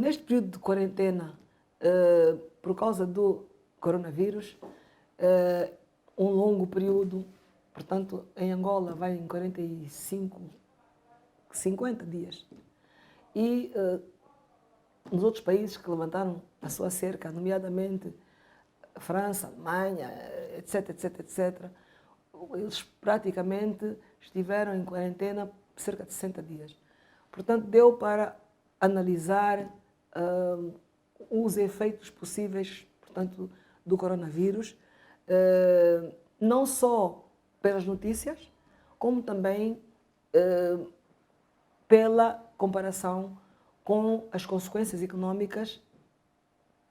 Neste período de quarentena, por causa do coronavírus, um longo período, portanto, em Angola vai em 45, 50 dias. E nos outros países que levantaram a sua cerca, nomeadamente França, Alemanha, etc, etc, etc, eles praticamente estiveram em quarentena cerca de 60 dias. Portanto, deu para analisar os efeitos possíveis, portanto, do coronavírus, não só pelas notícias, como também pela comparação com as consequências económicas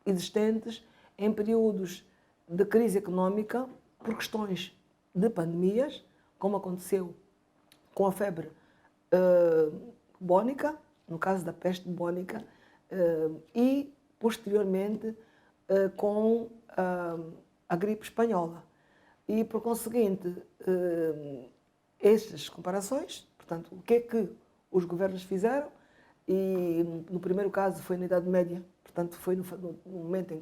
existentes em períodos de crise económica por questões de pandemias, como aconteceu com a febre bubónica, no caso da peste bubónica, e posteriormente com a gripe espanhola. E, por conseguinte, estas comparações, portanto, o que é que os governos fizeram, e no primeiro caso foi na Idade Média, portanto, foi no momento em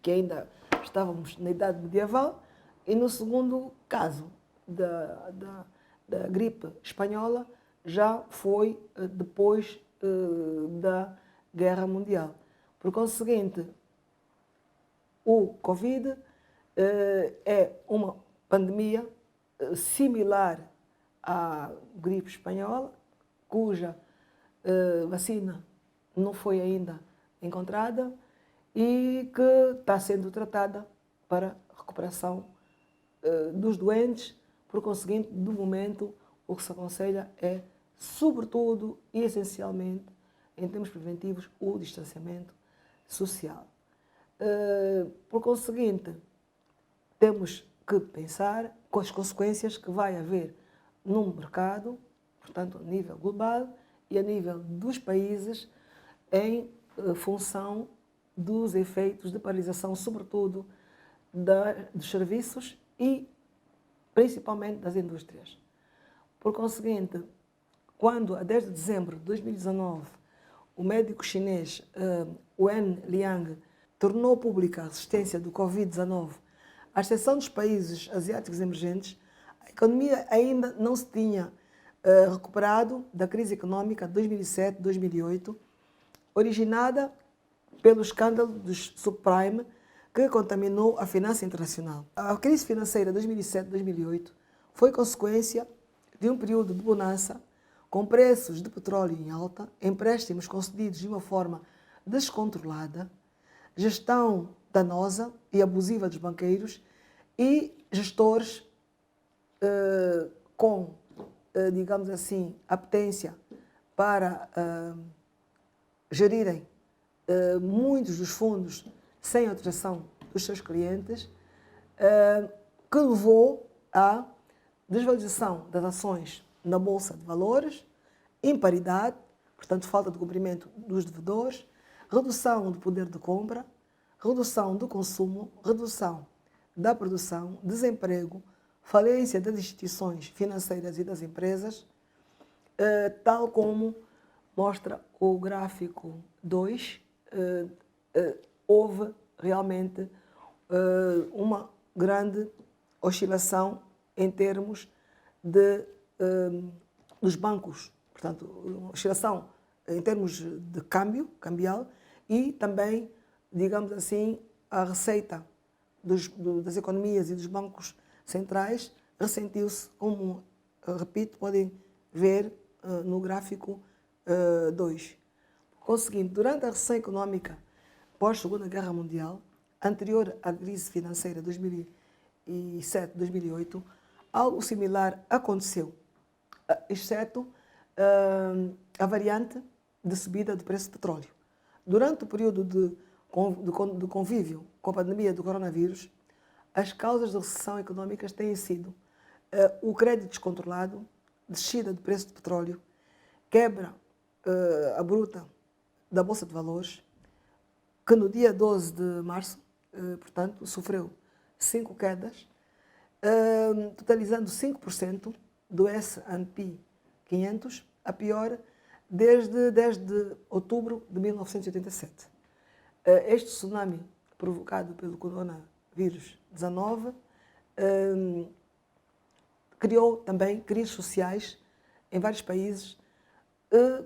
que ainda estávamos na Idade Medieval, e no segundo caso da gripe espanhola, já foi depois da Guerra Mundial. Por conseguinte, o Covid é uma pandemia similar à gripe espanhola, cuja vacina não foi ainda encontrada e que está sendo tratada para recuperação dos doentes. Por conseguinte, do momento, o que se aconselha é, sobretudo e essencialmente, em termos preventivos, o distanciamento social. Por conseguinte, temos que pensar com as consequências que vai haver no mercado, portanto, a nível global e a nível dos países, em função dos efeitos de paralisação, sobretudo dos serviços e principalmente das indústrias. Por conseguinte, quando a 10 de dezembro de 2019 o médico chinês Wen Liang tornou pública a existência do Covid-19, à exceção dos países asiáticos emergentes, a economia ainda não se tinha recuperado da crise económica de 2007-2008, originada pelo escândalo dos subprime que contaminou a finança internacional. A crise financeira de 2007-2008 foi consequência de um período de bonança, com preços de petróleo em alta, empréstimos concedidos de uma forma descontrolada, gestão danosa e abusiva dos banqueiros e gestores com, digamos assim, apetência para gerirem muitos dos fundos sem autorização dos seus clientes, que levou à desvalorização das ações na Bolsa de Valores, imparidade, portanto, falta de cumprimento dos devedores, redução do poder de compra, redução do consumo, redução da produção, desemprego, falência das instituições financeiras e das empresas, tal como mostra o gráfico 2, houve realmente uma grande oscilação em termos dos bancos, portanto, uma oscilação em termos de cambial e também, digamos assim, a receita das economias e dos bancos centrais ressentiu-se, como, repito, podem ver no gráfico 2. Conseguindo, durante a recessão económica pós-Segunda Guerra Mundial, anterior à crise financeira de 2007-2008, algo similar aconteceu, exceto a variante de subida do preço do petróleo. Durante o período de convívio com a pandemia do coronavírus, as causas da recessão económica têm sido o crédito descontrolado, descida do preço do petróleo, quebra abrupta da Bolsa de Valores, que no dia 12 de março, portanto, sofreu 5 quedas, totalizando 5% do S&P 500, a pior desde outubro de 1987. Este tsunami provocado pelo coronavírus 19 criou também crises sociais em vários países,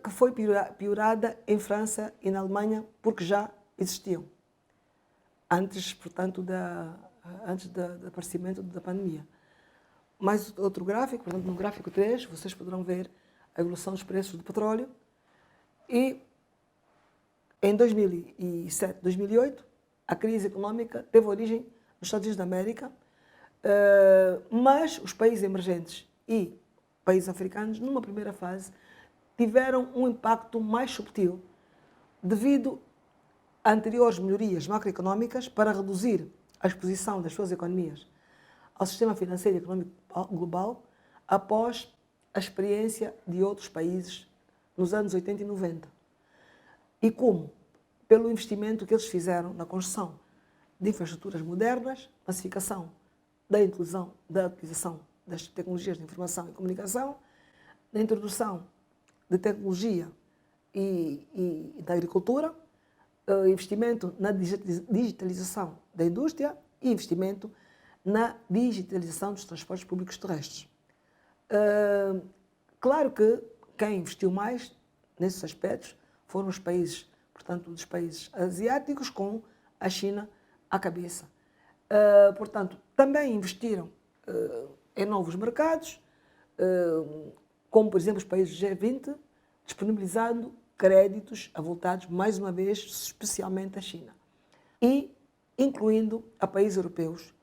que foi piorada em França e na Alemanha, porque já existiam, antes, portanto, do aparecimento da pandemia. Mais outro gráfico, portanto, no gráfico 3, vocês poderão ver a evolução dos preços do petróleo. E em 2007, 2008, a crise econômica teve origem nos Estados Unidos da América, mas os países emergentes e países africanos, numa primeira fase, tiveram um impacto mais subtil devido a anteriores melhorias macroeconómicas para reduzir a exposição das suas economias ao sistema financeiro e econômico global após a experiência de outros países nos anos 80 e 90. E como? Pelo investimento que eles fizeram na construção de infraestruturas modernas, massificação da utilização das tecnologias de informação e comunicação, na introdução de tecnologia e da agricultura, investimento na digitalização da indústria e investimento na digitalização dos transportes públicos terrestres. Claro que quem investiu mais nesses aspectos foram os países, portanto, dos países asiáticos, com a China à cabeça. Portanto, também investiram em novos mercados, como, por exemplo, os países G20, disponibilizando créditos avultados, mais uma vez, especialmente à China, e incluindo a países europeus,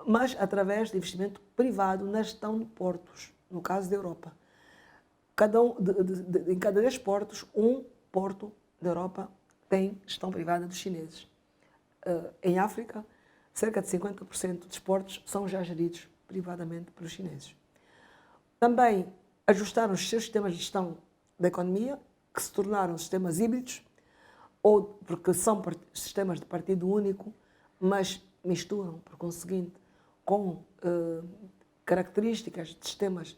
mas através de investimento privado na gestão de portos, no caso da Europa. Em cada 10 portos, um porto da Europa tem gestão privada dos chineses. Em África, cerca de 50% dos portos são já geridos privadamente pelos chineses. Também ajustaram os seus sistemas de gestão da economia, que se tornaram sistemas híbridos, ou porque são sistemas de partido único, mas misturam, por conseguinte, com características de sistemas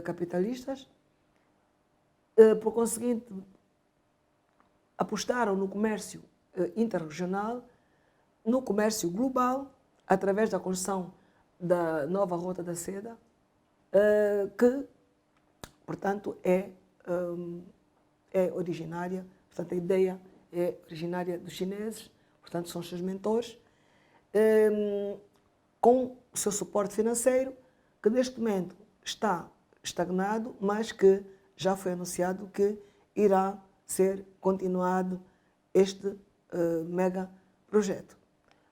capitalistas. Por conseguinte, apostaram no comércio interregional, no comércio global, através da construção da nova Rota da Seda, que, portanto, é originária, portanto, a ideia é originária dos chineses, portanto, são os seus mentores, com o seu suporte financeiro, que neste momento está estagnado, mas que já foi anunciado que irá ser continuado este mega projeto,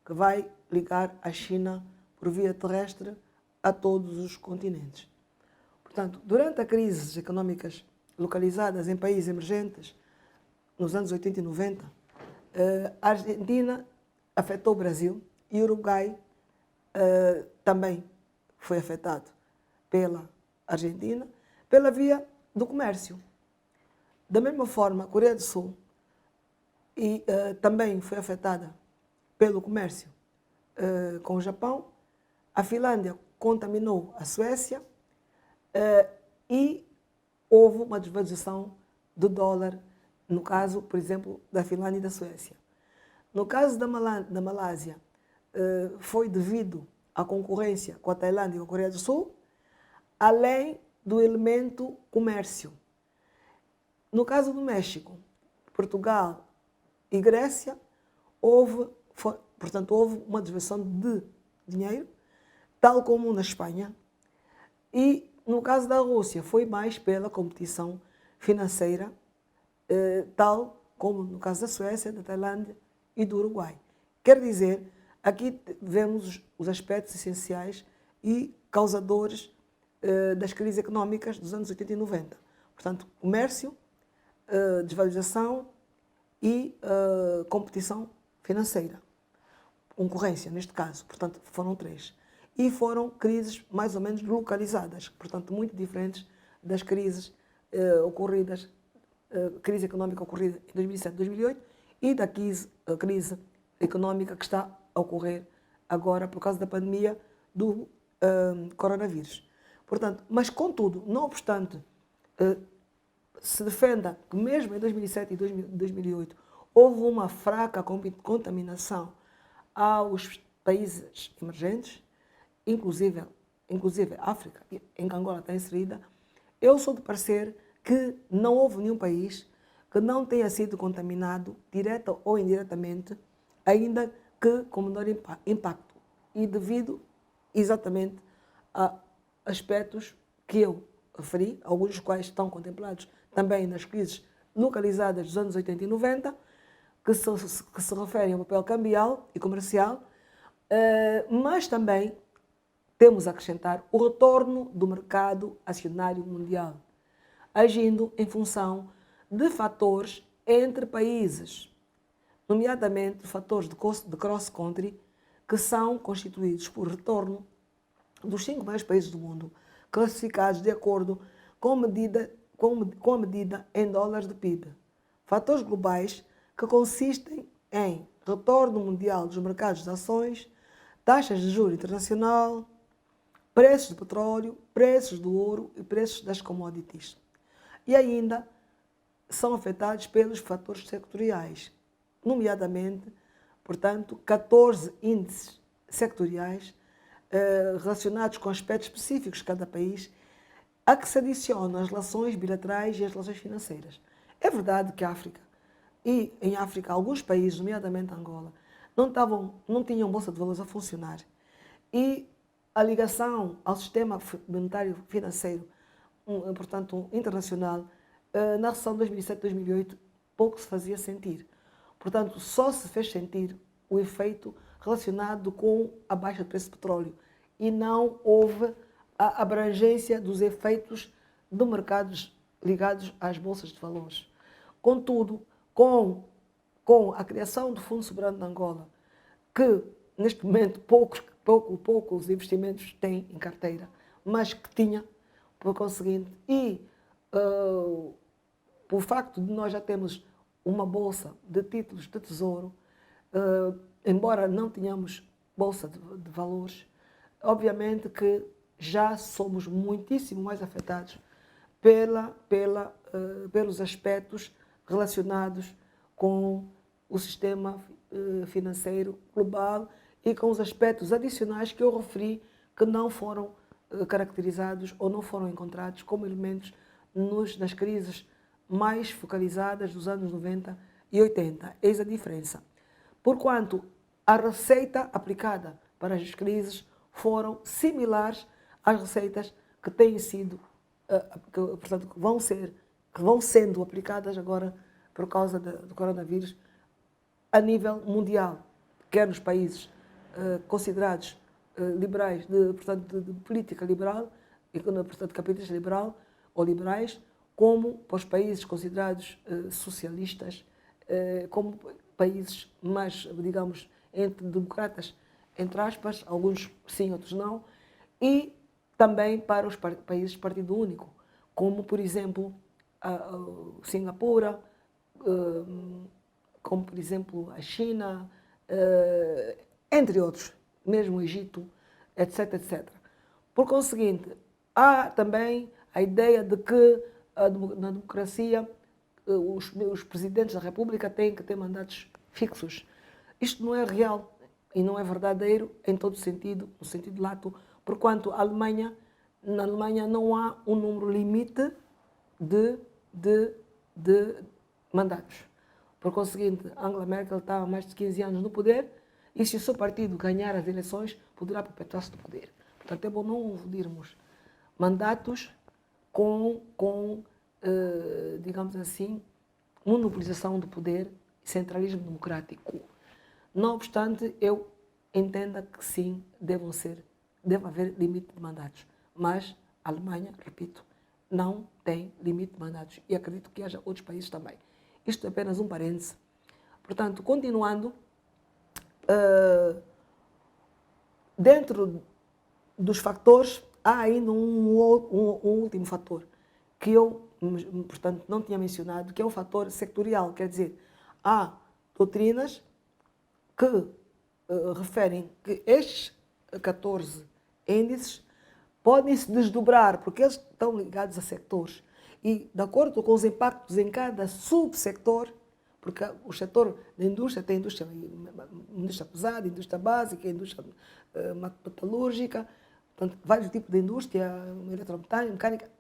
que vai ligar a China por via terrestre a todos os continentes. Portanto, durante as crises económicas localizadas em países emergentes, nos anos 80 e 90, a Argentina afetou o Brasil e o Uruguai também foi afetado pela Argentina, pela via do comércio. Da mesma forma, a Coreia do Sul também foi afetada pelo comércio com o Japão, a Finlândia contaminou a Suécia e houve uma desvalorização do dólar, no caso, por exemplo, da Finlândia e da Suécia. No caso da Malásia, foi devido à concorrência com a Tailândia e com a Coreia do Sul, além do elemento comércio. No caso do México, Portugal e Grécia, houve uma desviação de dinheiro, tal como na Espanha. E no caso da Rússia, foi mais pela competição financeira, tal como no caso da Suécia, da Tailândia e do Uruguai. Quer dizer, aqui vemos os aspectos essenciais e causadores das crises económicas dos anos 80 e 90. Portanto, comércio, desvalorização e competição financeira. Concorrência, neste caso. Portanto, foram 3. E foram crises mais ou menos localizadas, portanto, muito diferentes das crises ocorridas, crise económica ocorrida em 2007, 2008 e da crise económica que está a ocorrer agora por causa da pandemia do coronavírus. Portanto, mas contudo, não obstante se defenda que mesmo em 2007 e 2008 houve uma fraca contaminação aos países emergentes, inclusive África, em que Angola está inserida, eu sou de parecer que não houve nenhum país que não tenha sido contaminado, direta ou indiretamente, ainda que com menor impacto, e devido exatamente a aspectos que eu referi, alguns dos quais estão contemplados também nas crises localizadas dos anos 80 e 90, que se referem ao papel cambial e comercial, mas também temos a acrescentar o retorno do mercado acionário mundial, agindo em função de fatores entre países, nomeadamente fatores de cross-country, que são constituídos por retorno dos 5 maiores países do mundo, classificados de acordo com a medida em dólares de PIB. Fatores globais que consistem em retorno mundial dos mercados de ações, taxas de juros internacional, preços do petróleo, preços do ouro e preços das commodities. E ainda são afetados pelos fatores sectoriais, nomeadamente, portanto, 14 índices sectoriais relacionados com aspectos específicos de cada país, a que se adicionam as relações bilaterais e as relações financeiras. É verdade que em África, alguns países, nomeadamente Angola, não tinham bolsa de valores a funcionar. E a ligação ao sistema monetário financeiro, portanto, internacional, na recessão de 2007-2008, pouco se fazia sentir. Portanto, só se fez sentir o efeito relacionado com a baixa do preço do petróleo e não houve a abrangência dos efeitos de mercados ligados às bolsas de valores. Contudo, com a criação do Fundo Soberano de Angola, que neste momento poucos investimentos têm em carteira, mas que tinha, por conseguinte, e por facto de nós já termos uma bolsa de títulos de tesouro, embora não tenhamos bolsa de valores, obviamente que já somos muitíssimo mais afetados pelos aspectos relacionados com o sistema financeiro global e com os aspectos adicionais que eu referi que não foram caracterizados ou não foram encontrados como elementos nas crises mais focalizadas dos anos 90 e 80. Eis a diferença. Porquanto a receita aplicada para as crises foram similares às receitas que têm sido, portanto, que vão sendo aplicadas agora por causa do coronavírus a nível mundial, quer nos países considerados liberais, portanto, de política liberal, portanto, capitalista liberal ou liberais, como para os países considerados socialistas, como países mais, digamos, democratas, entre aspas, alguns sim, outros não, e também para os países de partido único, como, por exemplo, Singapura, como, por exemplo, a China, entre outros, mesmo o Egito, etc, etc. Por conseguinte, há também a ideia de que na democracia os presidentes da República têm que ter mandatos fixos. Isto não é real e não é verdadeiro em todo sentido, no sentido lato, porquanto na Alemanha não há um número limite de mandatos. Por conseguinte, Angela Merkel está há mais de 15 anos no poder e se o seu partido ganhar as eleições, poderá perpetuar-se no poder. Portanto, é bom não confundirmos mandatos com digamos assim, monopolização do poder e centralismo democrático. Não obstante, eu entendo que sim, deve haver limite de mandatos. Mas a Alemanha, repito, não tem limite de mandatos. E acredito que haja outros países também. Isto é apenas um parêntese. Portanto, continuando, dentro dos fatores, há ainda um último fator que eu, portanto, não tinha mencionado, que é o fator sectorial. Quer dizer, há doutrinas que referem que estes 14 índices podem se desdobrar, porque eles estão ligados a sectores. e de acordo com os impactos em cada subsector, porque o setor da indústria tem indústria pesada, indústria básica, indústria metalúrgica, portanto, vários tipos de indústria, eletromecânica,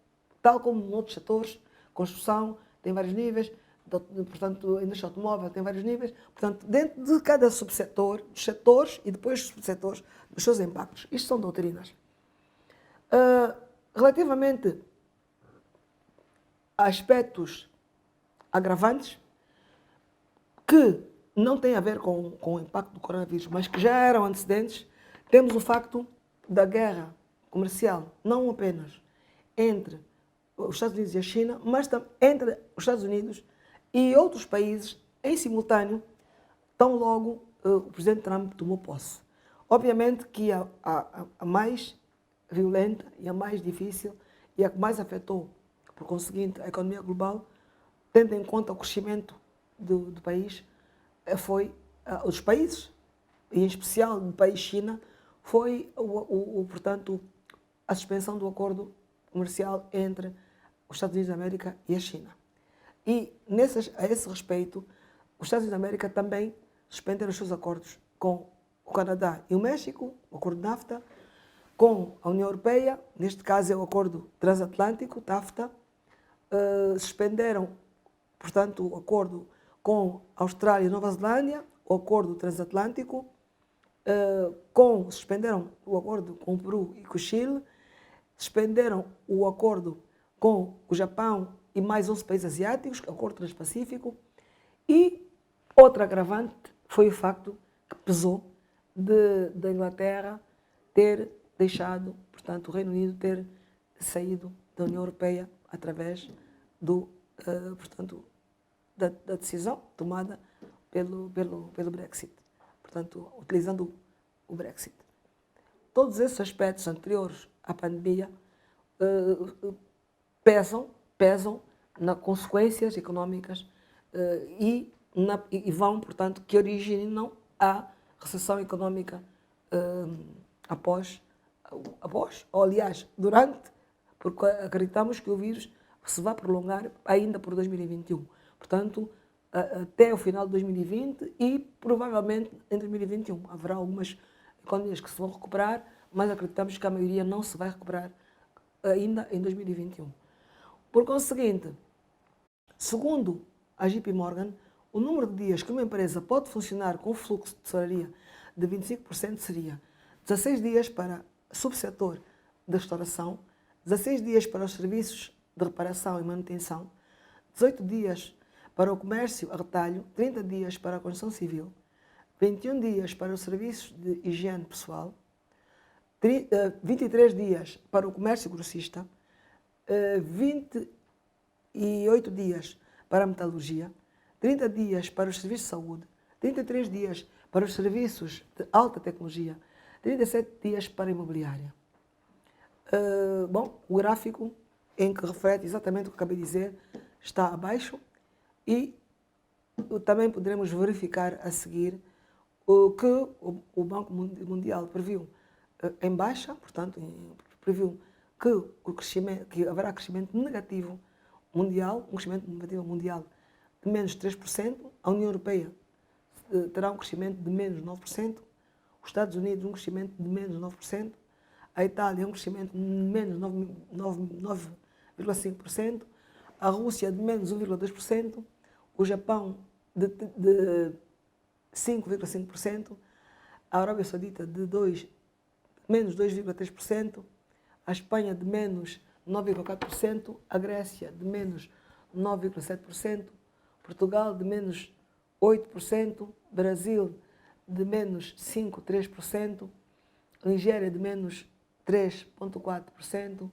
tal como em outros setores, construção, tem vários níveis, portanto, a indústria automóvel tem vários níveis. Portanto, dentro de cada subsetor, dos setores e depois dos subsetores, dos seus impactos. Isto são doutrinas. Relativamente a aspectos agravantes, que não têm a ver com o impacto do coronavírus, mas que já eram antecedentes, temos o facto da guerra comercial, não apenas entre os Estados Unidos e a China, mas também entre os Estados Unidos e outros países em simultâneo, tão logo o presidente Trump tomou posse. Obviamente que a mais violenta e a mais difícil e a que mais afetou, por conseguinte, a economia global, tendo em conta o crescimento do país, foi os países, e em especial do país China, foi, portanto, a suspensão do acordo comercial entre os Estados Unidos da América e a China. E, a esse respeito, os Estados Unidos da América também suspenderam os seus acordos com o Canadá e o México, o acordo NAFTA, com a União Europeia, neste caso é o acordo transatlântico, TAFTA, suspenderam, portanto, o acordo com a Austrália e Nova Zelândia, o acordo transatlântico, suspenderam o acordo com o Peru e com o Chile, suspenderam o acordo com o Japão e mais 11 países asiáticos, o acordo transpacífico, e outra agravante foi o facto que pesou da Inglaterra ter deixado, portanto, o Reino Unido ter saído da União Europeia através portanto, da decisão tomada pelo Brexit, portanto, utilizando o Brexit. Todos esses aspectos anteriores à pandemia pesam nas consequências económicas e vão, portanto, que originam a recessão económica ou aliás, durante, porque acreditamos que o vírus se vai prolongar ainda por 2021. Portanto, até o final de 2020 e provavelmente em 2021. Haverá algumas economias que se vão recuperar, mas acreditamos que a maioria não se vai recuperar ainda em 2021. Por conseguinte, segundo a JP Morgan, o número de dias que uma empresa pode funcionar com fluxo de tesouraria de 25% seria 16 dias para o subsetor da restauração, 16 dias para os serviços de reparação e manutenção, 18 dias para o comércio a retalho, 30 dias para a construção civil, 21 dias para os serviços de higiene pessoal, 23 dias para o comércio grossista, 28 dias para a metalurgia, 30 dias para os serviços de saúde, 33 dias para os serviços de alta tecnologia, 37 dias para a imobiliária. O gráfico em que reflete exatamente o que acabei de dizer está abaixo e também poderemos verificar a seguir o que o Banco Mundial previu em baixa, portanto, previu que haverá crescimento negativo mundial, um crescimento negativo mundial de menos 3%, a União Europeia terá um crescimento de menos 9%, os Estados Unidos um crescimento de menos 9%, a Itália um crescimento de menos 9,5%, a Rússia de menos 1,2%, o Japão de 5,5%, a Arábia Saudita de menos 2,3%, a Espanha de menos 9,4%, a Grécia de menos 9,7%, Portugal de menos 8%, Brasil de menos 5,3%, Nigéria de menos 3,4%,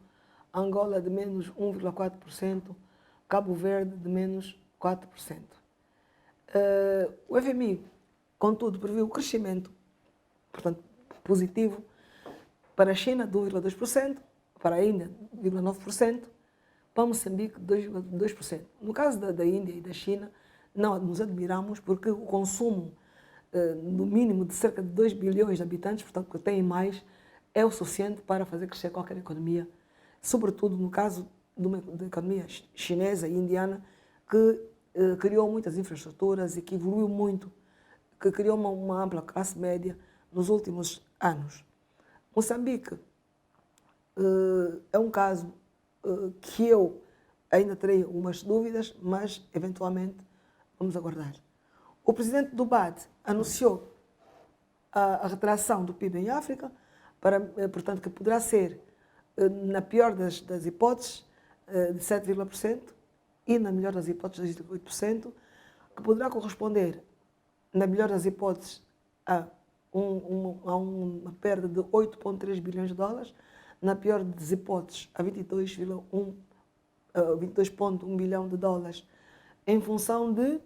Angola de menos 1,4%, Cabo Verde de menos 4%. O FMI, contudo, previu o crescimento, portanto, positivo para a China de 1,2%, para a Índia de 1,9%, para Moçambique de 2,2%. No caso da Índia e da China, não nos admiramos porque o consumo, no mínimo de cerca de 2 bilhões de habitantes, portanto, que têm mais, é o suficiente para fazer crescer qualquer economia, sobretudo no caso de economia chinesa e indiana que criou muitas infraestruturas e que evoluiu muito, que criou uma ampla classe média nos últimos anos. Moçambique é um caso que eu ainda terei algumas dúvidas, mas eventualmente vamos aguardar. O presidente do BAD anunciou a retração do PIB em África, portanto, que poderá ser, na pior das hipóteses, de 7,% e, na melhor das hipóteses, de 8%, que poderá corresponder, na melhor das hipóteses, a uma perda de 8,3 bilhões de dólares, na pior das hipóteses, a 22,1 bilhão de dólares, em função de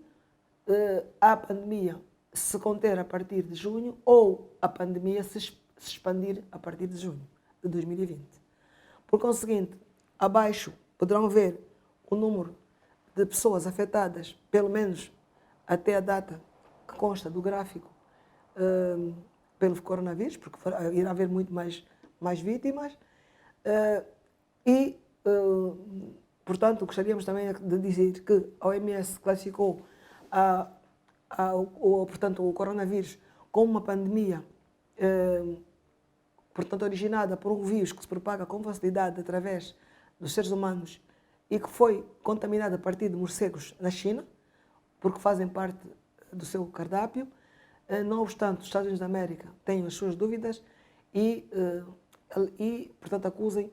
a pandemia se conter a partir de junho ou a pandemia se expandir a partir de junho de 2020. Por conseguinte, abaixo poderão ver o número de pessoas afetadas, pelo menos até a data que consta do gráfico, pelo coronavírus, porque irá haver muito mais vítimas. Portanto, gostaríamos também de dizer que a OMS classificou portanto, o coronavírus como uma pandemia portanto, originada por um vírus que se propaga com facilidade através dos seres humanos e que foi contaminada a partir de morcegos na China, porque fazem parte do seu cardápio. Não obstante, os Estados Unidos da América têm as suas dúvidas e portanto, acusem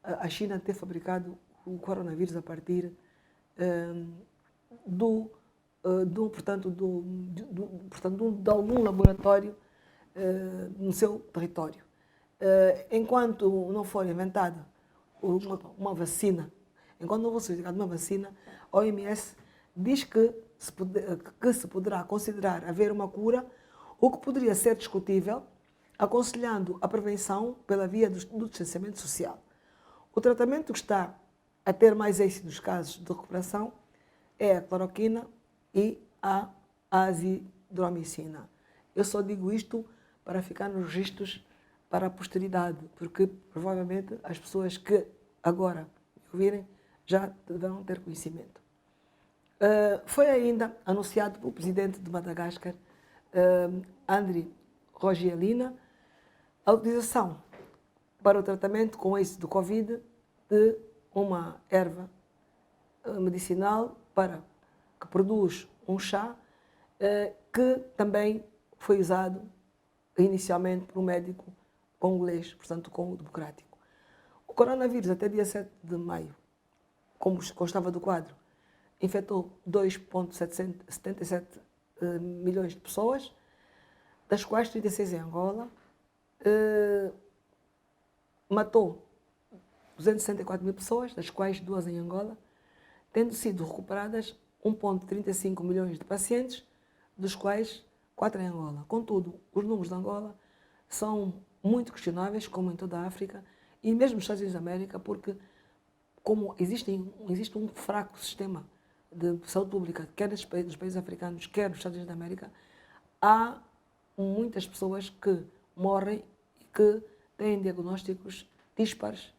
a China de ter fabricado o coronavírus a partir de algum laboratório no seu território. Enquanto não for inventada uma vacina, enquanto não for certificada uma vacina, a OMS diz que se poderá considerar haver uma cura, o que poderia ser discutível, aconselhando a prevenção pela via do distanciamento social. O tratamento que está a ter mais êxito nos casos de recuperação é a cloroquina e a azithromicina. Eu só digo isto para ficar nos registros para a posteridade, porque provavelmente as pessoas que agora me ouvirem já deverão ter conhecimento. Foi ainda anunciado pelo presidente de Madagascar, Andry Rajoelina, a utilização para o tratamento com êxito do Covid de uma erva medicinal que produz um chá que também foi usado inicialmente por um médico congolês, portanto, Congo Democrático. O coronavírus, até dia 7 de maio, como constava do quadro, infectou 2,77 milhões de pessoas, das quais 36 em Angola, matou 264 mil pessoas, das quais 2 em Angola, tendo sido recuperadas 1,35 milhões de pacientes, dos quais 4 em Angola. Contudo, os números de Angola são muito questionáveis, como em toda a África, e mesmo nos Estados Unidos da América, porque como existe um fraco sistema de saúde pública, quer nos países africanos, quer nos Estados Unidos da América, há muitas pessoas que morrem e que têm diagnósticos díspares,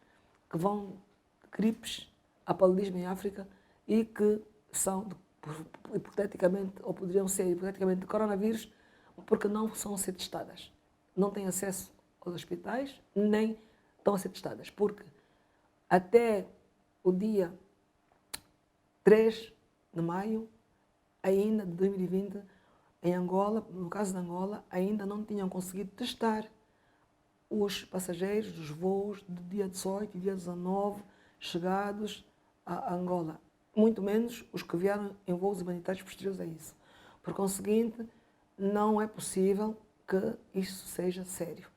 que vão de gripes a paludismo em África e que são, hipoteticamente, ou poderiam ser hipoteticamente de coronavírus, porque não são a ser testadas. Não têm acesso aos hospitais, nem estão a ser testadas, porque até o dia 3 de maio, ainda de 2020, em Angola, no caso de Angola, ainda não tinham conseguido testar os passageiros dos voos do dia 18 e dia 19 chegados a Angola, muito menos os que vieram em voos humanitários posteriores a isso. Por conseguinte, não é possível que isso seja sério.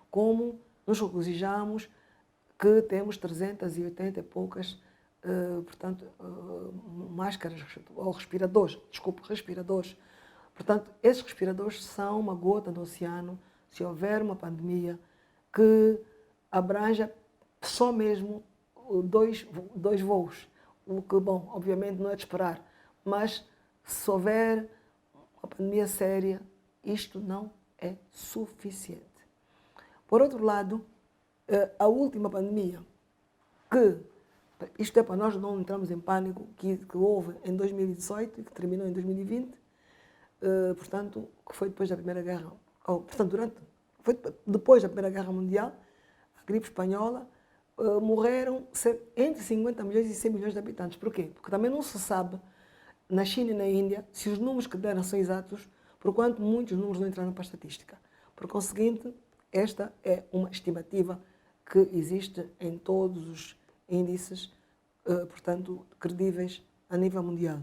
Como nos regozijamos que temos 380 e poucas máscaras ou respiradores, respiradores. Portanto, esses respiradores são uma gota no oceano se houver uma pandemia que abranja só mesmo dois voos. O que, bom, obviamente não é de esperar, mas se houver uma pandemia séria, isto não é suficiente. Por outro lado, a última pandemia que Isto é para nós não entrarmos em pânico que houve em 2018 e que terminou em 2020, portanto, que foi depois da Primeira Guerra, portanto, foi depois da Primeira Guerra Mundial, a gripe espanhola, morreram entre 50 milhões e 100 milhões de habitantes. Porquê? Porque também não se sabe, na China e na Índia, se os números que deram são exatos, porquanto muitos números não entraram para a estatística. Por conseguinte, esta é uma estimativa que existe em todos os índices, portanto, credíveis a nível mundial.